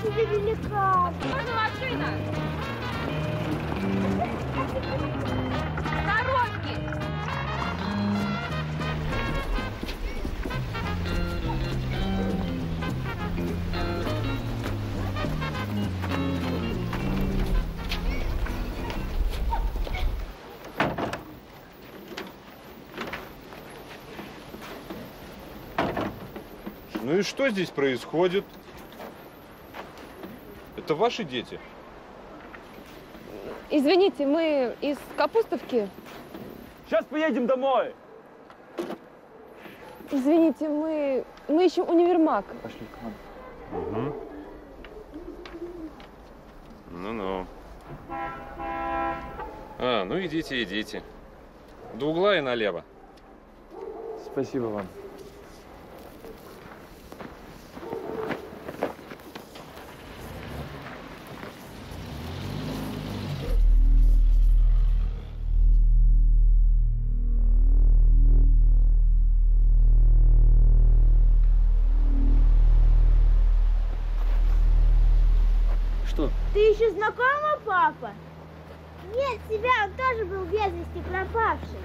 себе великан. Можно машина? Дорожки! Ну и что здесь происходит? Это ваши дети? Извините, мы из Капустовки. Сейчас поедем домой. Извините, мы ищем универмаг. Пошли к нам. Угу. Ну-ну. Ну идите, идите. До угла и налево. Спасибо вам. Ты еще знакома, папа? Нет, тебя, он тоже был без вести пропавший.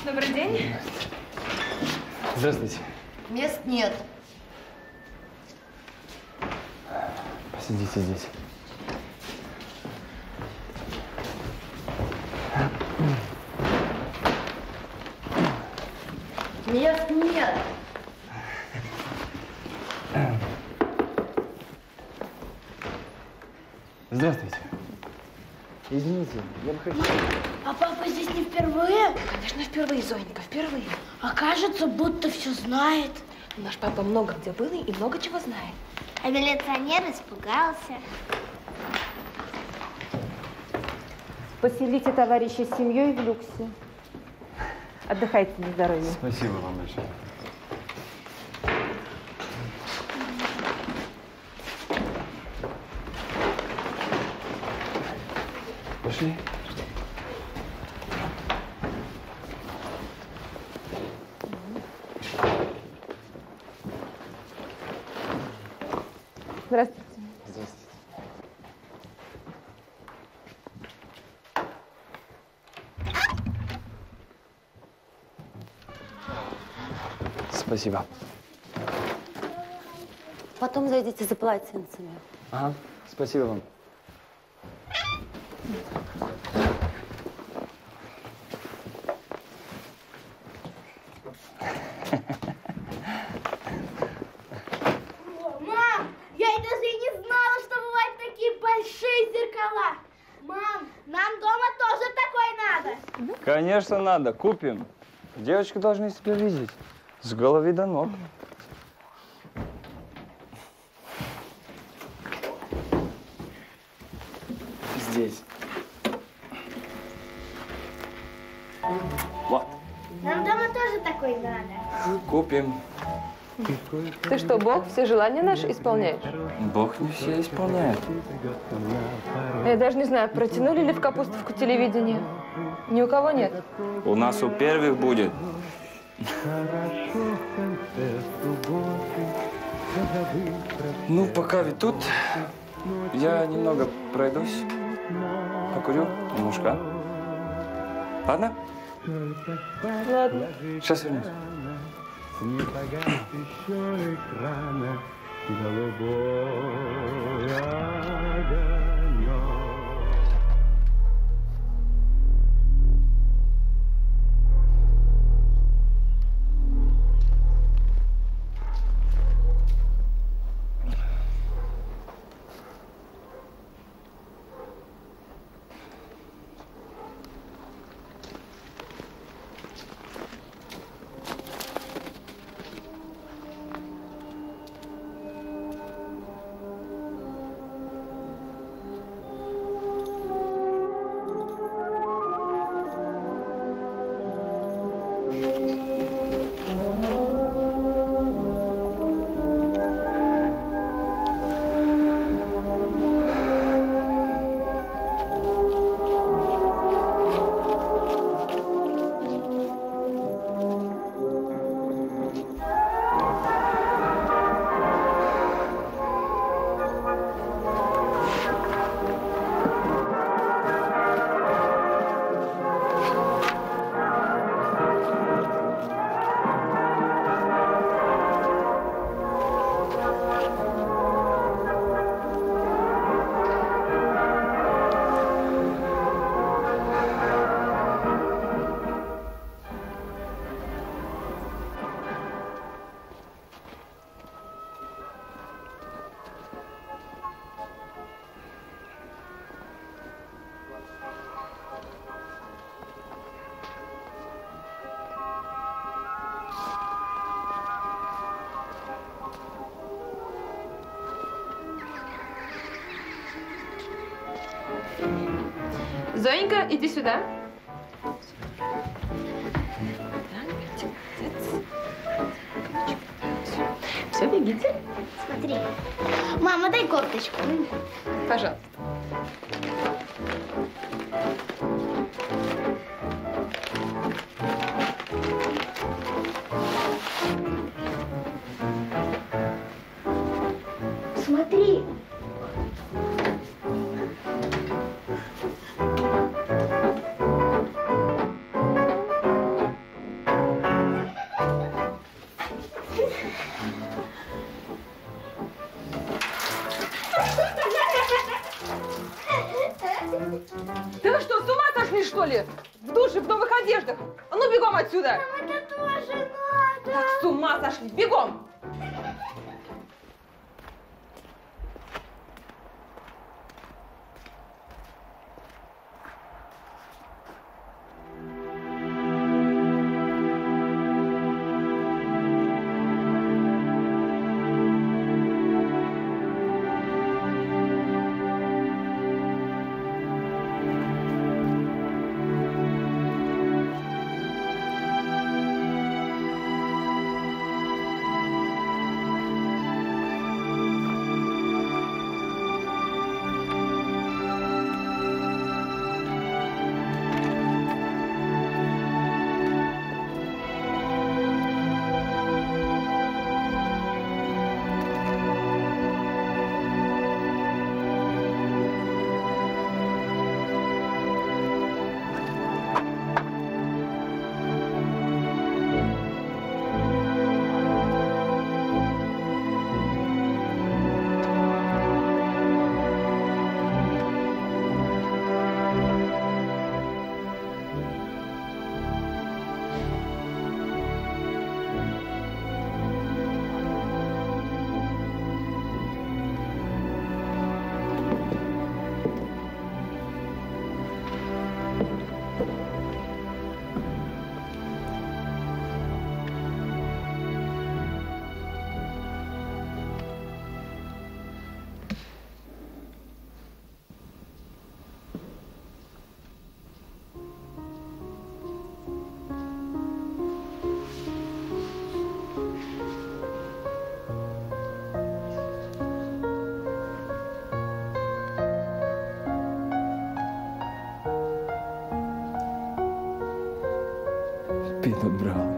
Добрый день. Здравствуйте. Мест нет. Посидите здесь. Мест нет. Здравствуйте. Извините, я бы хотел... А папа здесь не впервые? Конечно, впервые, Зонька, впервые. А кажется, будто все знает. Наш папа много где был и много чего знает. А милиционер испугался. Поселите товарища с семьей в люксе. Отдыхайте на здоровье. Спасибо вам большое. Пошли. Здравствуйте. Здравствуйте. Спасибо. Потом зайдите за полотенцами. Ага, спасибо вам. Мам, я даже и не знала, что бывают такие большие зеркала. Мам, нам дома тоже такой надо. Конечно, надо. Купим. Девочки должны себя видеть. С головы до ног. Здесь. Вот. Нам дома тоже такой надо. Купим. Ты что, Бог все желания наши исполняешь? Бог не все исполняет. Я даже не знаю, протянули ли в Капустовку телевидение. Ни у кого нет. У нас у первых будет. Ну, пока вы тут, я немного пройдусь, покурю немножко. Ладно? Ладно. Сейчас вернусь. Не погас еще экрана голубой огонек. Зоенька, иди сюда. Все, бегите. Смотри. Мама, дай кофточку. Пожалуйста. Смотри. Да вы что, с ума сошли, что ли? В душе, в новых одеждах. А ну, бегом отсюда. Нам это тоже надо. Так, с ума сошли. Бегом. Пинот Браун.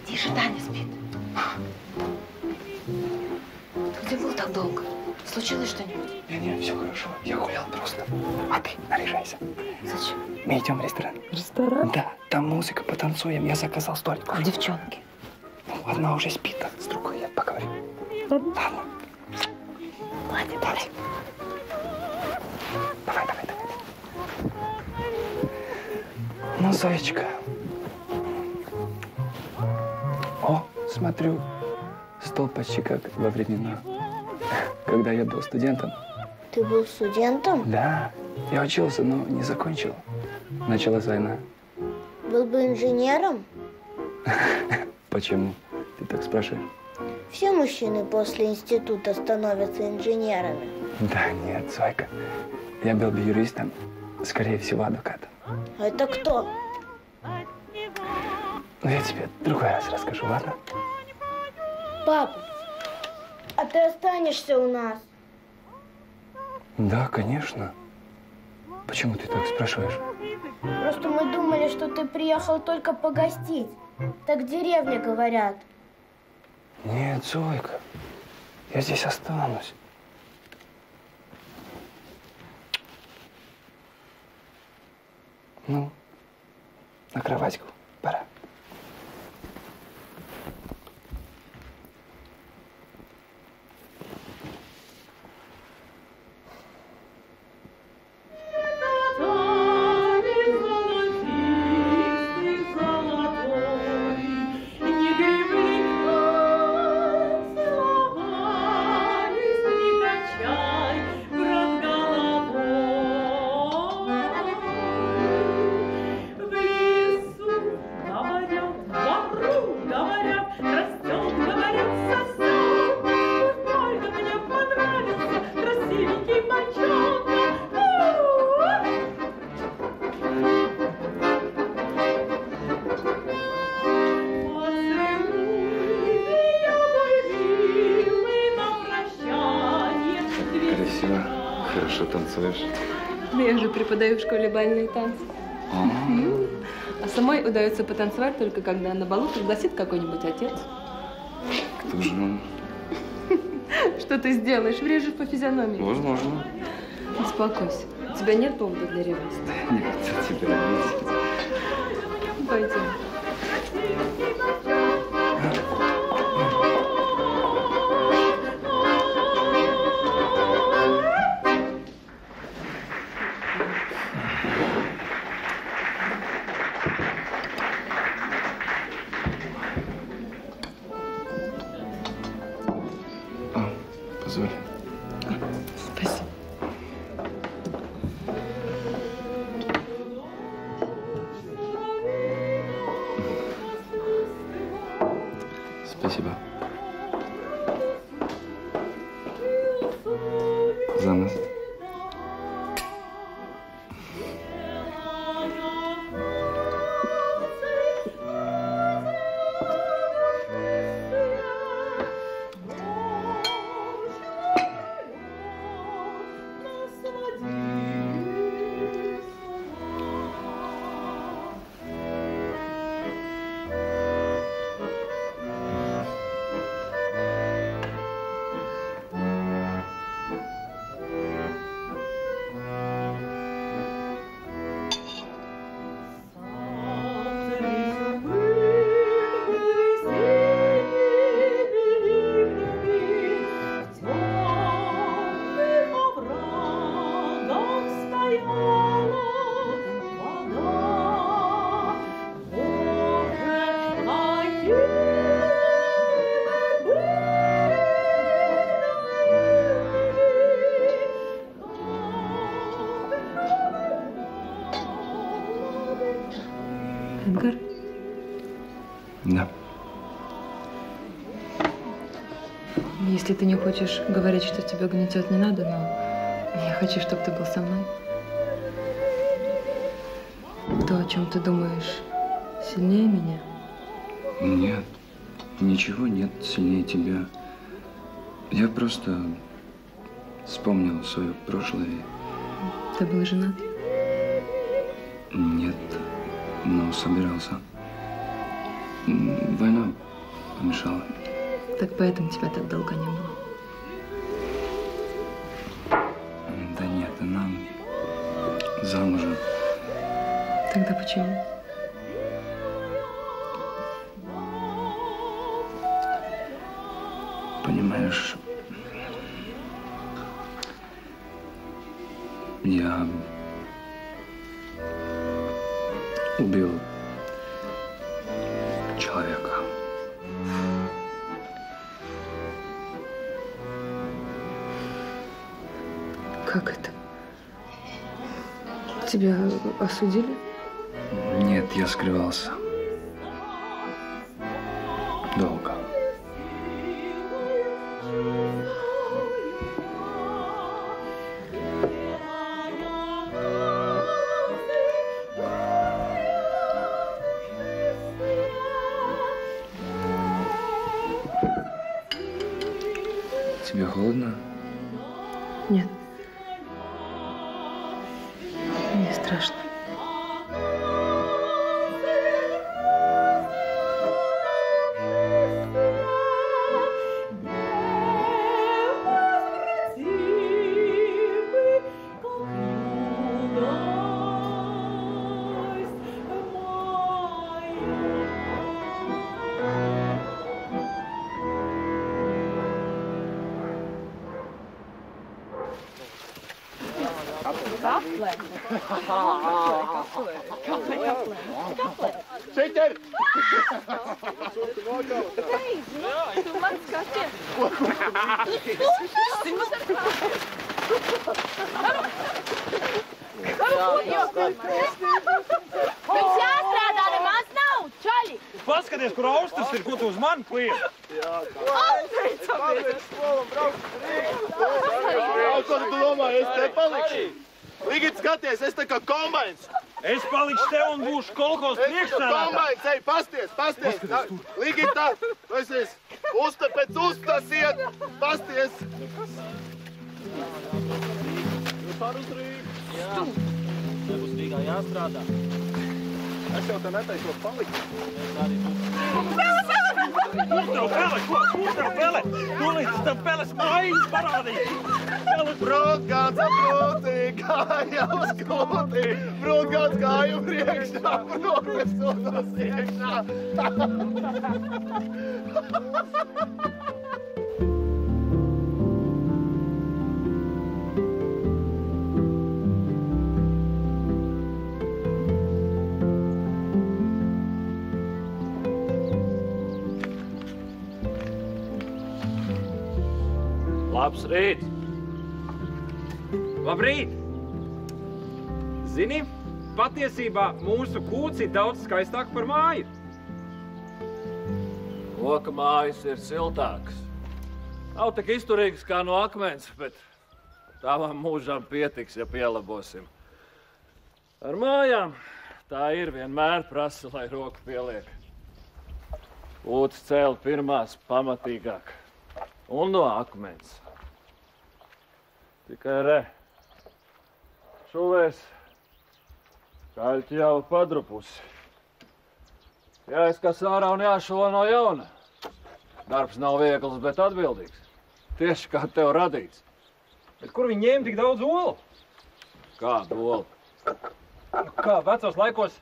Тише, Таня спит. Ты где был так долго? Случилось что-нибудь? Не, все хорошо. Я гулял просто. А ты наряжайся. Зачем? Мы идем в ресторан. Ресторан? Да, там музыка, потанцуем. Я заказал столик. А девчонки? Ну, одна уже спит, а с другой я поговорю. Ладно. Ладно, давай. Давай. Ну, Зоечка. О, смотрю, стол почти как во времена, когда я был студентом. Ты был студентом? Да, я учился, но не закончил. Началась война. Был бы инженером? Почему? Ты так спрашиваешь? Все мужчины после института становятся инженерами. Да нет, Зойка. Я был бы юристом, скорее всего, адвокатом. А это кто? Ну, я тебе в другой раз расскажу, ладно? Папа, а ты останешься у нас? Да, конечно. Почему ты так спрашиваешь? Просто мы думали, что ты приехал только погостить. Так в деревне говорят. Нет, Зойка, я здесь останусь. Ну, на кроватьку пора. Красиво, хорошо танцуешь. Да я же преподаю в школе бальные танцы. А самой удается потанцевать только когда на балу пригласит какой-нибудь отец. Кто же он? Что ты сделаешь? Врежешь по физиономии. Возможно. Успокойся. У тебя нет повода для ревности. Не хотел тебя обидеть. Пойдем. Позволь. Спасибо. Спасибо. За нас. Эдгар, Да. если ты не хочешь говорить, что тебя гнетет, не надо, но я хочу, чтобы ты был со мной. То, о чем ты думаешь, сильнее меня? Нет, ничего нет сильнее тебя. Я просто вспомнил свое прошлое. Ты был женат? Нет, но собирался. Война помешала. Так поэтому тебя так долго не было. Да нет, она замужем. Тогда почему? Понимаешь, я убил человека. Как это? Тебя осудили? Нет, я скрывался. Долго. Тебе холодно? Нет. Мне страшно. Šeķer! Tu man skaties! Mums jāstrādā, nemaz nav, čaļi! Paskaties, kur austras ir, ko tu uz mani kliedz. Ko tu domā, es te palikšu? Ligit, skaties, es tā kā kombains. Es palikšu te un būšu kolhos priekšsēdētājs. Kombains, ej, pasties. Ligit tā, tu esi usta pēc ustas iet, pasties. Jūs var uz Rīgu? Jā. Nebūs Rīgā jāstrādā. Es jau te netaisos palikt. Kur tev pele? Kur tev pele? Tu līdz tev peles mājas parādīt. Brūtgāns apgrūtī, kāja uz kūtī. Brūtgāns kāju priekšā, progresotos iekšā. Labs rīt! Labrīt! Zini, patiesībā mūsu kūts ir daudz skaistāk par māju. Koka mājas ir siltākas. Nav tik izturīgas kā no akmens, bet tāvam mūžam pietiks, ja pielabosim. Ar mājām tā ir vienmēr prasa, lai roku pieliek. Kūts cēl pirmās pamatīgāk un no akmens. Tikai re. Šuvēs kaļķi jau padrupusi. Jāizkas ārā un jāšuvo no jauna. Darbs nav viegls, bet atbildīgs. Tieši kā tev radīts. Bet kur viņi ņēma tik daudz olu? Kādu olu? Kā vecos laikos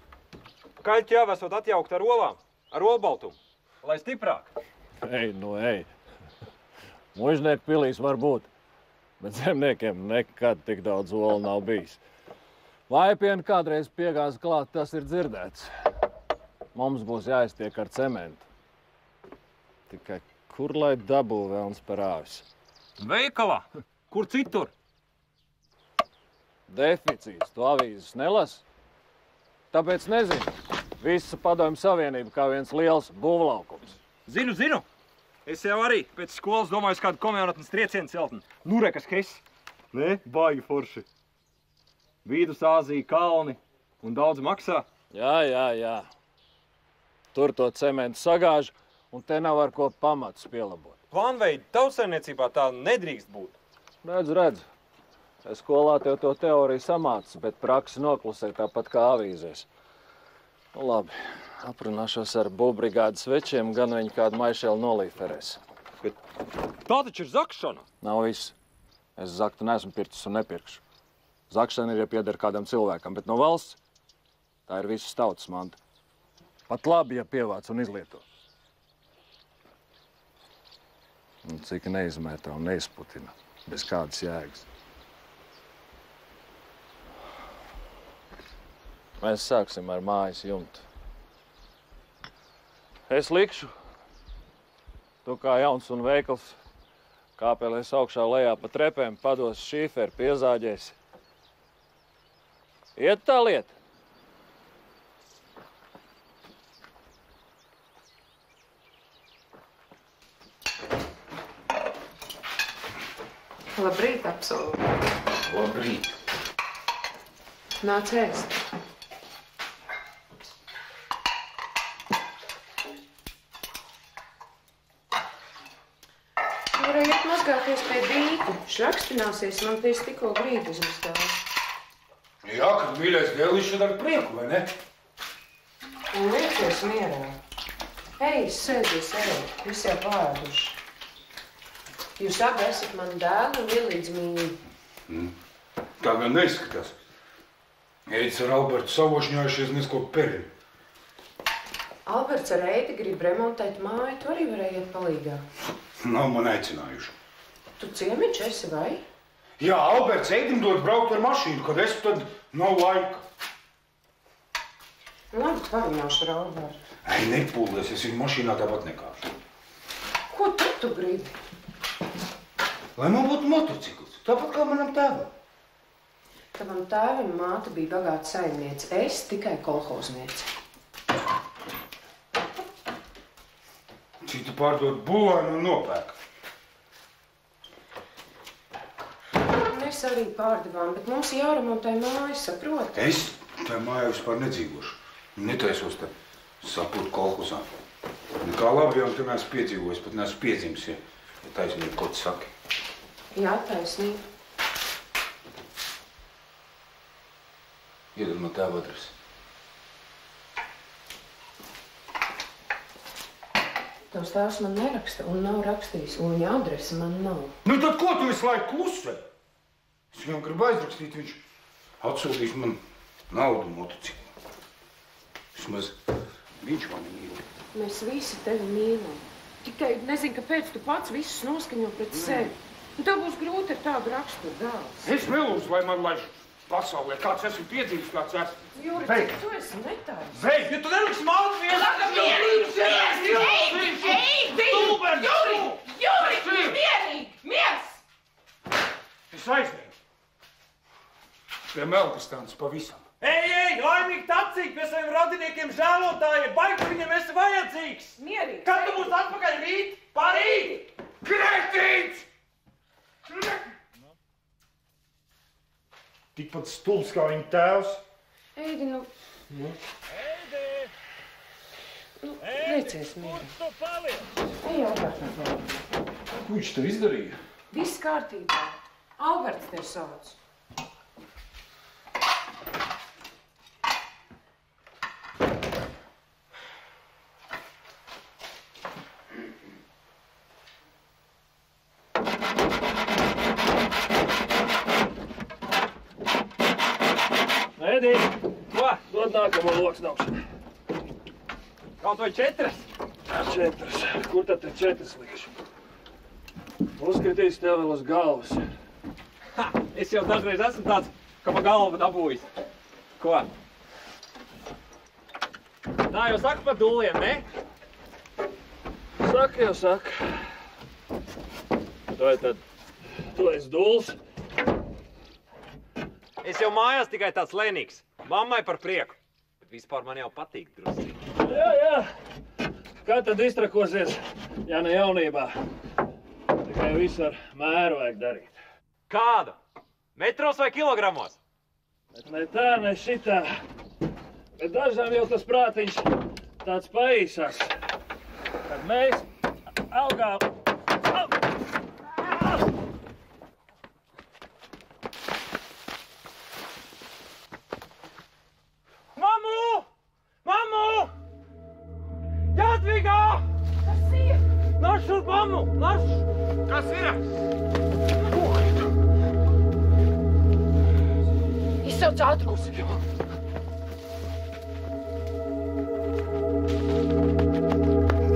kaļķi jau esot atjaukt ar olām, ar olbaltumu, lai stiprāk. Ej, nu ej. Mužnieku pilīs var būt, bet zemniekiem nekad tik daudz olu nav bijis. Vaipienu kādreiz piegāza klāt, tas ir dzirdēts. Mums būs jāiztiek ar cementu. Tikai kur lai dabū velns par āvis? Veikalā? Kur citur? Deficīts, tu avīzes nelas? Tāpēc nezinu. Visa Padomju Savienība kā viens liels būvlaukums. Zinu. Es jau arī pēc skolas domāju kādu komjaunatnes triecienu celtni. Nu, re, kas hess. Ne, baigi forši. Vīdus Āzija, kalni un daudz maksā. Jā. Tur to cementu sagāž, un te nav ar ko pamatus pielabot. Plānveidi tautsaimniecībā tā nedrīkst būt. Redz. Es skolā tev to teoriju samācu, bet praksi noklusē tāpat kā avīzēs. Nu, labi. Aprunāšos ar būvbrigādes večiem, gan viņi kādu maišeli nolīferēs. Bet tā taču ir zakšana. Nav viss. Es zaktu neesmu pircis un nepirkšu. Zakšana ir, ja pieder kādam cilvēkam, bet no valsts tā ir visas tautas manta. Pat labi, ja pievāc un izlieto. Un cik neizmētā un neizputina, bez kādas jēgas. Mēs sāksim ar mājas jumtu. Es likšu, tu kā jauns un veikls, kāpēlies augšā lejā pa trepēm, pados šīferi, piezāģēs. Iet tā lieta? Labrīt, apsolu. Labrīt. Nāc ēst. varēja iet mazgāties pie dīķa. Šrakstināsies, man tīs tikko grīdas uzstāv. Jā, kad mīļais dēlis šad ar prieku, vai ne? Un liecies mierā. Ej, sēdies, ej, visi jau pārēduši. Jūs abi esat mani dēli un vienlīdz mīļi. Tā gan neizskatās. Eidis ar Albertu savošņājušies nesko perri. Alberts ar Eidi grib remontēt māju, tu arī varēji iet palīgā. Nav man aicinājuši. Tu ciemiņš esi, vai? Jā, Alberts Eidim dod braukt ar mašīnu, kad es tad nav laika. Labi, parunāšu ar Albertu. Ai, nepūlies, es viņu mašīnā tāpat nekāpšu. Ko tu gribi? Lai man būtu motocikls, tāpat kā manam tēvam. Tavam tēvam māte bija bagāta saimniece, es tikai kolhozniece. Citi pārdod būvēnu un nopērk. Mēs arī pārdevām, bet mums jāremontē mājas, saproti? Es tā mājā vispār nedzīvošu. Netaisos te sapūt kolhozā. Nekā labi jau te neesmu piedzīvojis, pat neesmu piedzimis, ja taisnība kaut saki. Jā, taisnība. Iedod man tēva adresi. Tavs tēvs man neraksta un nav rakstījis, un viņa adrese man nav. Nu tad ko tu visu laiku klusē? Es viņam gribu aizrakstīt, viņš atsūtīs man naudu motociklu. Vismaz viņš mani mīl. Mēs visi tevi mīlam. Tikai nezinu, kāpēc tu pats visus noskaņo pret sevi. Un tev būs grūti ar tādu raksturu dēls. Es nelūdzu, lai man laiž pasaulē. Kāds esmu piedzīvis, kāds esmu. Jūri, cik tu esi netārs? Zej, ja tu neliksi maldu vienā, tad Jūri, mierīgi! Miers! Es aizvēju. Pie Melkastānas pavisam. Ej, laimīgi tacīgi pie saviem radiniekiem žēlotājiem. Baigi viņam esi vajadzīgs. Mierīgi. Kad tu būs atpakaļ rīt? Parīt! Kretīts! Tikpat stulbs kā viņa tēvs. Eidi, nu... Eidi! Liecies mierīgi. Tu paliec! Ej, Alberts. Ko viņš tev izdarīja? Viss kārtībā. Alberts tev sauc. Edi, ko? Dod nākamo loksnaušanu. Kaut vai 4? 4. Kur tad te 4 likšu? Uzskatīs tev vēl uz galvas. Ha, es jau dažreiz esmu tāds, ka pa galvu dabūjis. Ko? Tā jau saka par dūliem, ne? Saka jau saka. Vai tad tu esi dūls? Es jau mājās tikai tāds lēnīgs. Mammai par prieku. Bet vispār man jau patīk drusci. Jā. Kā tad iztrakosies, ja ne jaunībā? Tikai visu ar mēru vajag darīt. Kādu? Metros vai kilogramos? Bet ne tā, ne šitā. Bet dažām jau tas prātiņš tāds paīsās. Kad mēs augām... Mammu! Jadviga! Kas ir? Nāc šurp, mammu! Nāc! Kas ir? Izsauc ātrums.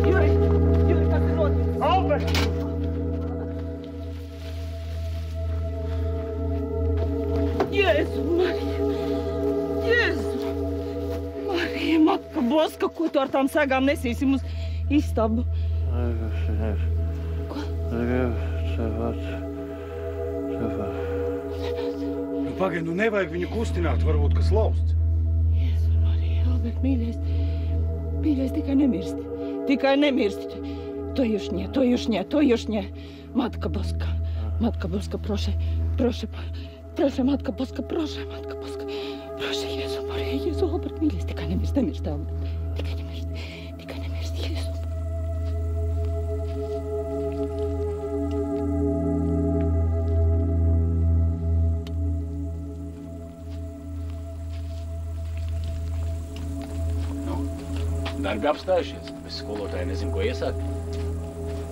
Jūri, kas ir noticis? Albert! Jēzu, Marija! Jēzu! Marija, Matka Boska, ko tu ar tām segām nesīsim uz istabu? Ko? Nu, pagaid, nu nevajag viņu kustināt, varbūt kas lausts. Jēzu, Marija, Albert, mīļais, tikai nemirsti. Tikai nemirsti. To już nie. Matka Boska, proszę, Matka Boska, proszę, Jezu, Marija, Jezu, Albert, mīļais, tikai nemirsti, Albert. Tikai nemirsti, Jezu. darbi apstājušies, bez skolotāja nezinu, ko iesākt.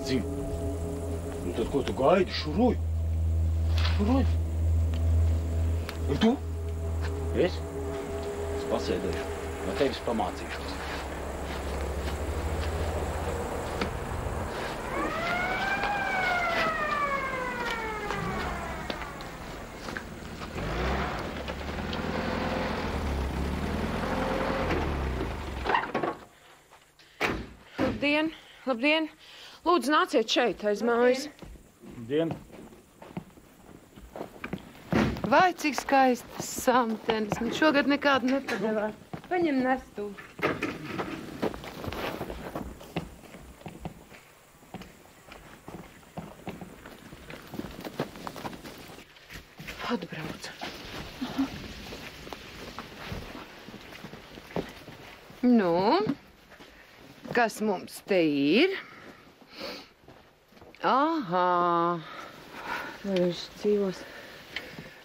Zinu. Un tad ko tu gaidi? Šuruj. Šuruj. Un tu? Es pasēdēšu. No tevis pamācīšos. Labdien, labdien. Lūdzu, nāciet šeit aiz mājas. Labdien. Vai, cik skaistas samtenes. Man šogad nekādu nepadevās. Paņem nestu. Atbrauc. Nu, kas mums te ir? Aha. Vai viņš dzīvos?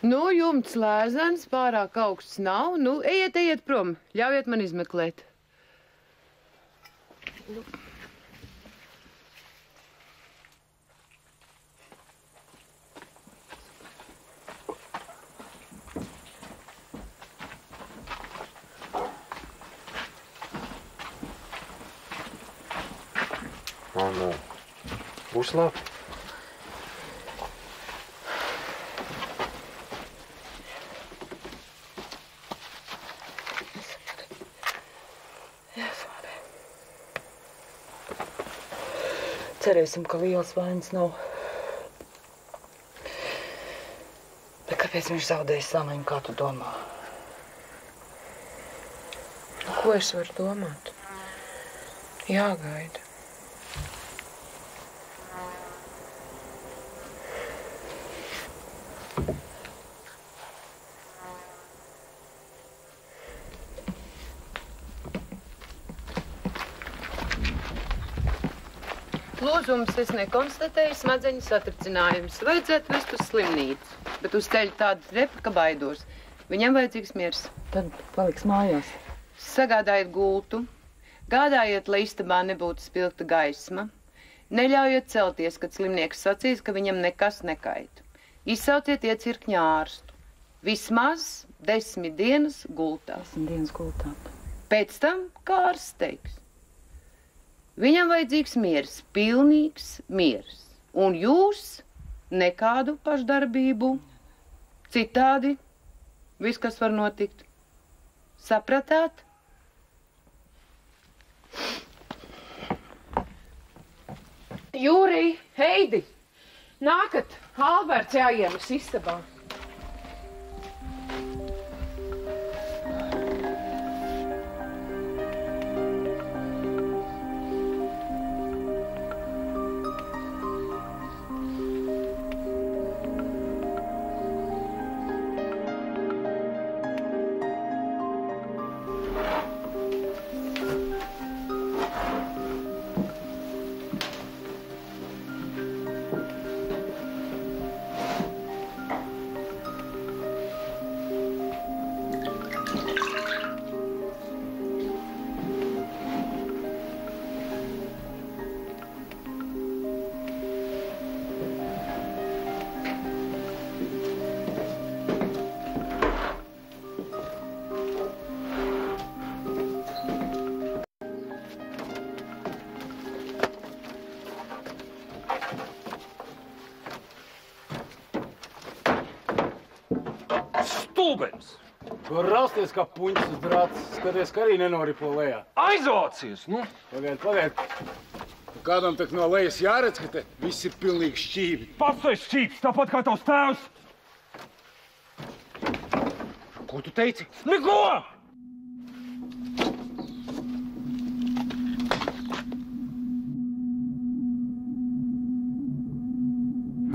Nu, jumts lēzens, pārāk augsts nav. Nu, ejiet prom. Ļaujiet man izmeklēt. Nu. Mamma, būs labi. Cerēsim, ka liels vainas nav. Bet kāpēc viņš zaudēja samaņu, kā tu domā? Ko es varu domāt? Jāgaida. Lūzums es nekonstatēju, smadzeņu satricinājums. Vajadzētu vest uz slimnīcu, bet uz ceļa tāda trepa, ka baidos. Viņam vajadzīgs miers. Tad paliks mājās. Sagādājiet gultu, gādājiet, lai istabā nebūtu spilgta gaisma, neļaujiet celties, kad slimnieks sacīs, ka viņam nekas nekaitu. Izsauciet iecirkņa ārstu. Vismaz 10 dienas gultā. 10 dienas gultā. Pēc tam ārsts teiks. Viņam vajadzīgs miers, pilnīgs miers. Un jūs nekādu pašdarbību. Citādi viss, kas var notikt. Sapratāt? Jūrij, Heidi, nākat, Alberts jāiemas istabā. Stulbens! Var rausties kā puņas uz drāts. Skaties, ka arī nenoripo lejā. Aizvācies, nu! Pagaid. Kādam tak no lejas jāredz, ka te viss ir pilnīgi šķīvi. Pats tu esi šķīps, tāpat kā tavs tēvs! Ko tu teici? Neko!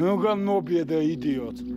Nu gan nobiedēja idiots.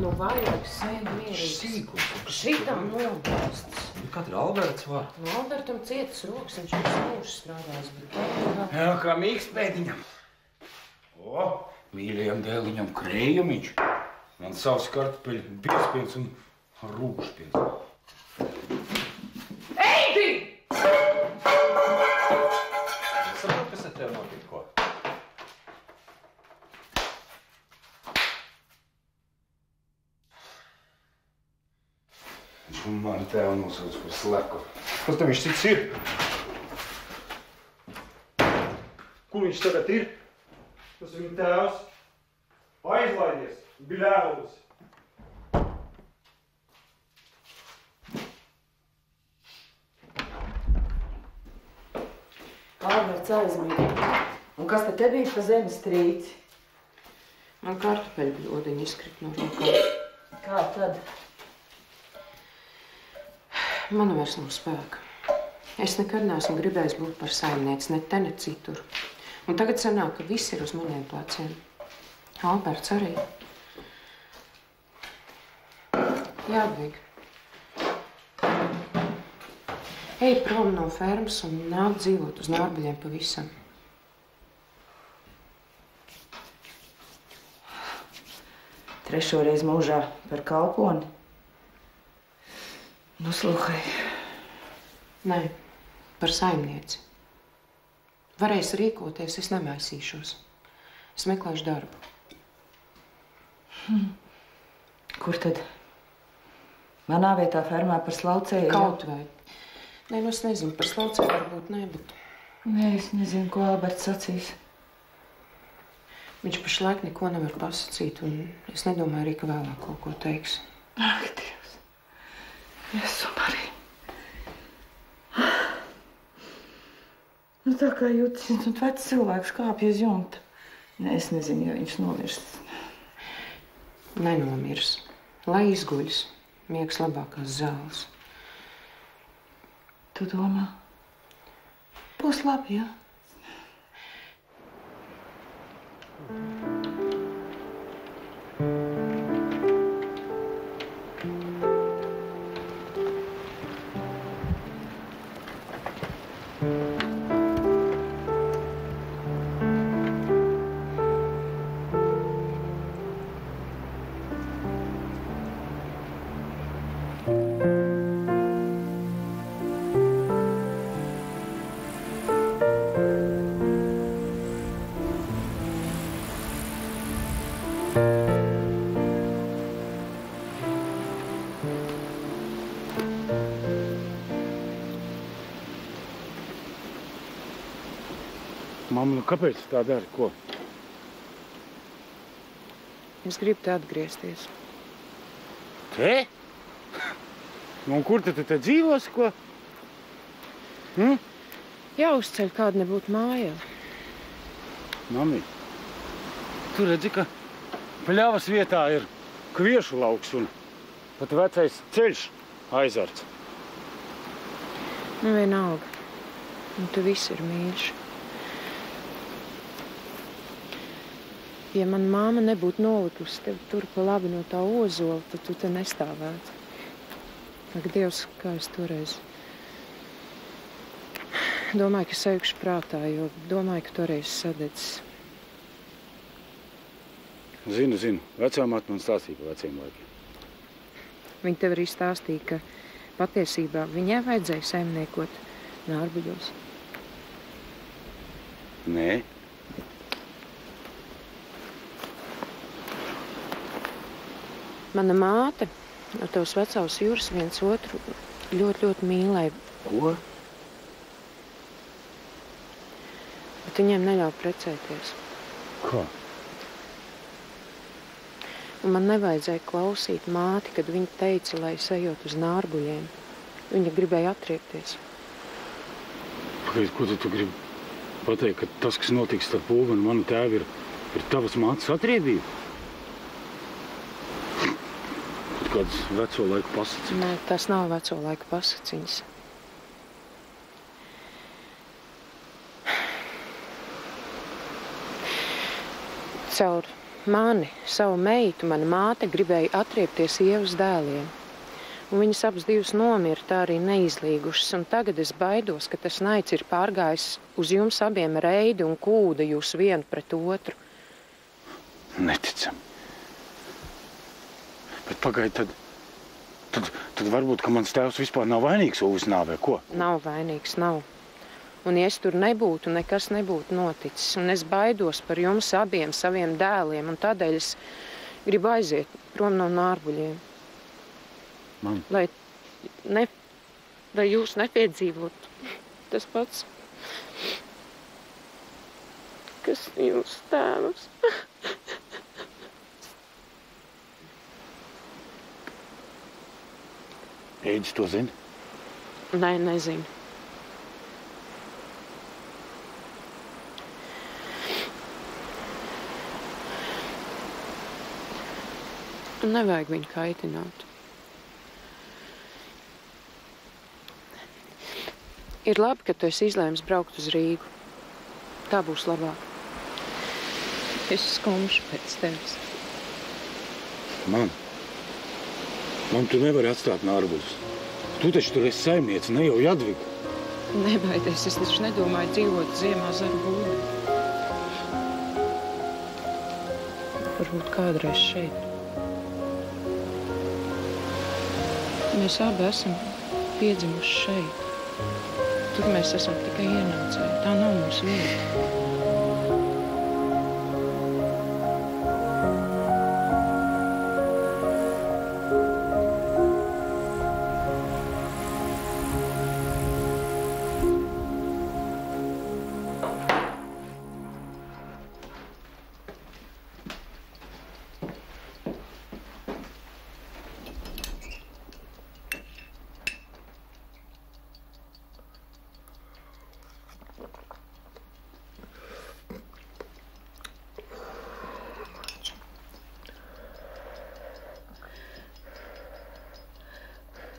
Nu vajag sēd mierīgs. Sīkums. Šitā nobalsts. Katra Alberts var. Nu, Albertam cietas rokas, viņš visu mūžu strādājis, bet... Jā, kā mīgs pēdiņam. O, mīļajam dēliņam krējumiņš. Man savs kartupeļu biezpiens un rūgšpiens. Eidi! Es saprotu, kas ar tevi notiek, ko? Viņš mani tēvu nosauc par sleku. Kas tev viņš cits ir? Kur viņš tagad ir? Tas viņa tēvs. Aizlaidies, bļēvus. Alberts aizmīja. Un kas te bija pa zemes trīci? Man kartupeļu bļodiņi izkrit no rokām. Kā tad? Man vairs nav spēka. Es nekad neesmu gribējis būt par saimnieci, ne te, ne citur. Un tagad sanāk, ka viss ir uz maniem pleciem. Alberts arī. Jādvig. Ej prom no fermas un nāk dzīvot uz Nārbuļiem pavisam. Trešo reizi mūžā par kalponi. Nu, sluhai. Nē, par saimnieci. Varēs rīkoties, es nemaisīšos. Es meklēšu darbu. Kur tad? Manā vietā fermā par slaucēju? Kaut vai. Nē, nu es nezinu, par slaucēju varbūt ne, bet... Nē, es nezinu, ko Alberts sacīs. Viņš pašlaik neko nevar pasacīt, un es nedomāju arī, ka vēlāk kaut ko teiks. Ak, Dievs. Jesu Marija. Nu, tā kā jūtas, un vecs cilvēks kāpj uz jumta. Nē, es nezinu, ja viņš nomirst. Nenomirs. Lai izguļas. Miegs labākās zāles. Tu domā? Būs labi, jā? Mamma, nu kāpēc tā dari? Ko? Es gribu te atgriezties. Te? Nu, un kur tu te dzīvos, ko? Jāuzceļ kādu nebūtu mājā. Mami, tu redzi, ka pļavas vietā ir kviešu lauks un pat vecais ceļš aizarts. Nu, vienalga. Un tu viss ir mīļš. Ja man māma nebūtu nolikusi tevi tur pa labi no tā ozola, tad tu te nestāvētu. Ak, Dievs, kā es toreiz domāju, ka sajukšu prātā, jo domāju, ka toreiz sadedzis. Zinu. Vecā māte man stāstīja par veciem laikiem. Viņa tev arī stāstīja, ka patiesībā viņai vajadzēja saimniekot Nārbuļos. Nē. Mana māte ar tos vecās jūras viens otru ļoti, ļoti mīlēja. Ko? Bet viņiem neļauj precēties. Kā? Un man nevajadzēja klausīt māti, kad viņa teica, lai es ejot uz Nārbuļiem. Viņa gribēja atriekties. Pagaid, ko tu gribi pateikt, ka tas, kas notiks starp Ulvu un manu tēvu, ir tavas mātes atriebība? Kādas veco laiku pasaciņas? Nē, tas nav veco laiku pasaciņas. Caur Mani, savu meitu, mana māte gribēja atriepties Ievas dēliem. Un viņas abas divas nomira, tā arī neizlīgušas. Un tagad es baidos, ka tas naids ir pārgājis uz jums abiem Reidi un kūda jūs vienu pret otru. Neticam. Bet pagaidi, tad varbūt, ka mans tēvs vispār nav vainīgs Uvis nāvē, ko? Nav vainīgs, nav. Un ja es tur nebūtu, nekas nebūtu noticis. Un es baidos par jums abiem saviem dēliem, un tādēļ es gribu aiziet prom no Nārbuļiem. Man? Lai jūs nepiedzīvot tas pats, kas jūsu tēvs. Ēdis to zina? Nē, nezinu. Un nevajag viņu kaitināt. Ir labi, ka tu esi izlēmis braukt uz Rīgu. Tā būs labāk. Es skumšu pēc tevis. Man, tu nevari atstāt Nārbuļus. Tu taču tur esi saimniece, ne jau Jadviga. Nebaidies, es taču nedomāju dzīvot ziemā zaru būdu. Varbūt kādreiz šeit. Mēs abi esam piedzimuši šeit. Tur mēs esam tikai ienācēji. Tā nav mūsu vieta.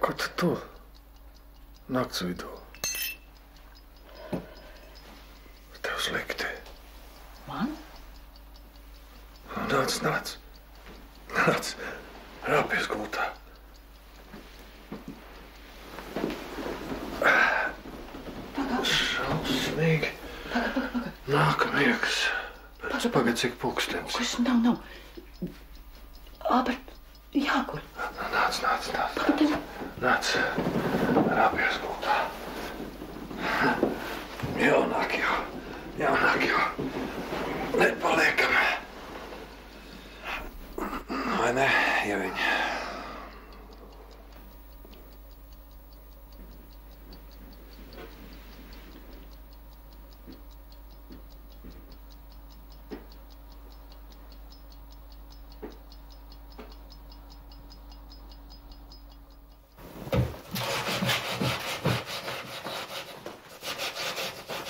Ko tu nakts vidū? Tev slikti. Man? Nāc. Rāpies gultā. Šausmīgi. Nāk miegs. Pagad, cik pulkstens. Kas nav. Albert, jāguļ. Nāc. Rāpies gultā. Jaunāk jau. Nepaliekam. Vai ne, Ieviņa?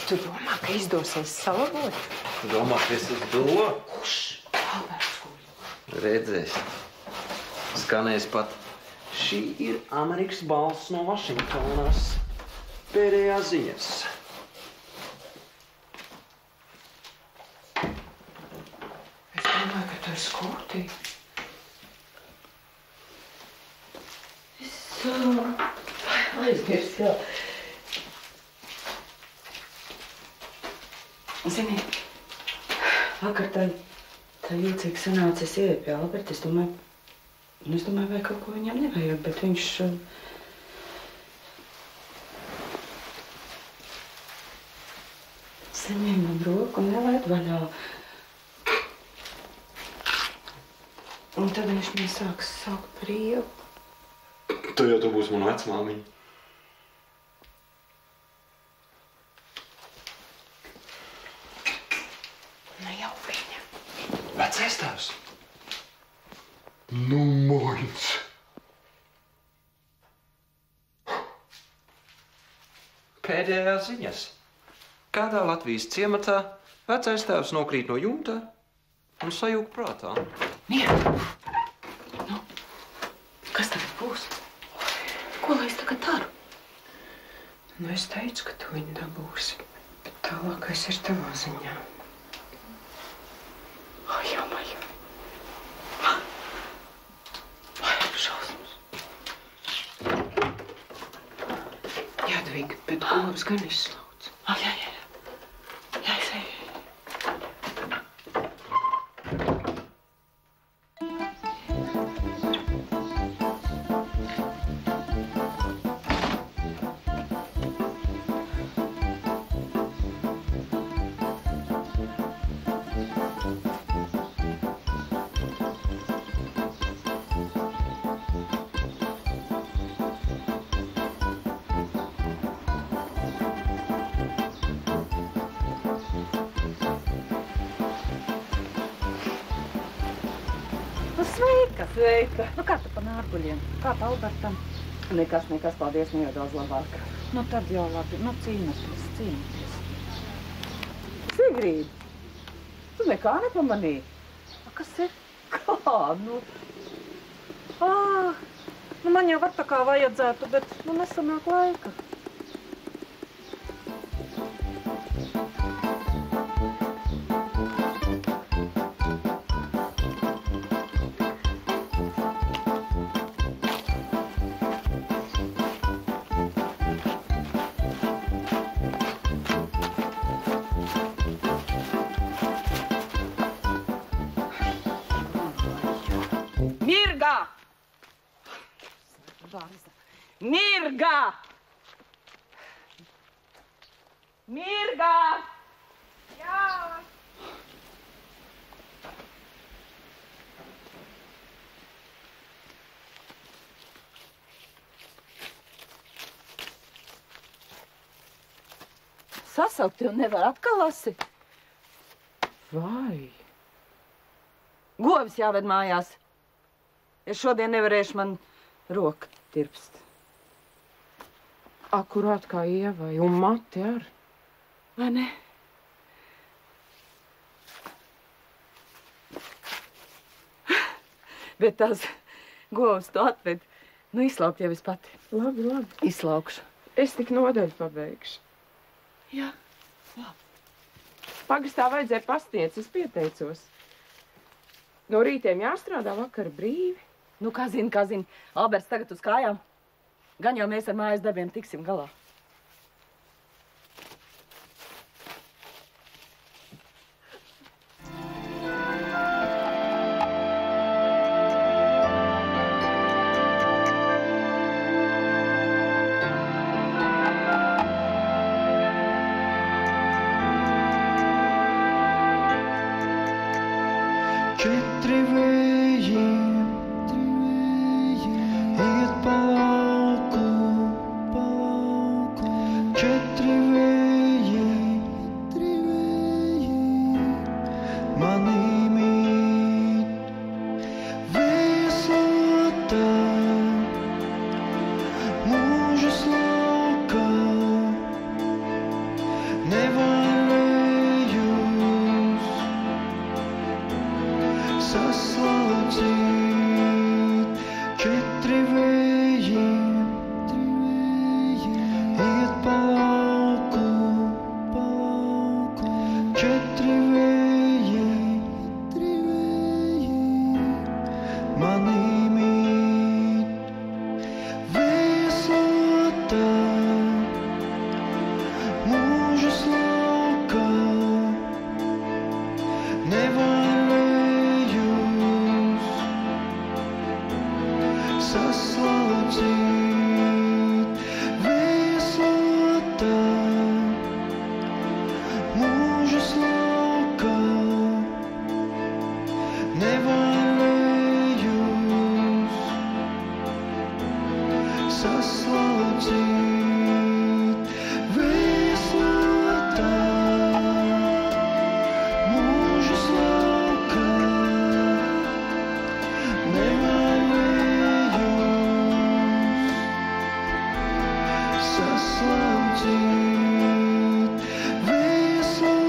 Tu domā, ka izdosies salabot? Tu domā, ka es uz to? Alberts guļ. Redzēs. Skanēs pat. Šī ir Amerikas balss no Vašingtonas. Pēdējās ziņas. Es domāju, ka tu esi kūtī. Aizgirs, jā. Zini, vakar tā jūcīgi sanāca, es ieju pie Alberta, es domāju, vai kaut ko viņam nevajag, bet viņš... saņēma man roku un nelaid vaļā. Un tad viņš man sāks saukt par Ievu. Tu jau tu būsi mana vecmāmiņa. Vecais tēvs? Nu, moins! Pēdējās ziņas. Kādā Latvijas ciematā vecais tēvs nokrīt no jumta un sajūg prātā. Mieru! Nu, kas tagad būs? Ko lai es tagad daru? Nu, es teicu, ka tu viņu dabūsi, bet tālākais ir tavā ziņā. Ai, jāmaļ. Jadviga, bet govs gan izslauc. Jā. Jā, es eju. Sveika! Nu, kā tu pa nārguļiem? Kā pa Albertam? Nekas, paldies, nu jau daudz labāk. Nu, tad jau labi. Nu, cīnoties. Sigrīd, tu nekā nepamanīji? Kas ir? Kā? Nu, man jau var tā kā vajadzētu, bet nu nesanāk laika. Mirga! Jā! Sasaukt tev nevar atkal lasi. Vai? Govis jāved mājās. Es šodien nevarēšu, man roka tirpst. Akurāt kā Ievai, un mati ar. Vai ne? Bet tās govs tu atved. Nu, izslaukt jau es pati. Labi. Izslaukšu. Es tik nodaļu pabeigšu. Jā. Pagastā vajadzēja pastiet, es pieteicos. No rītiem jāstrādā, vakar brīvi. Nu, kā zini. Alberts tagad uz kājām. Gan jau mēs ar mājas darbiem tiksim galā. Never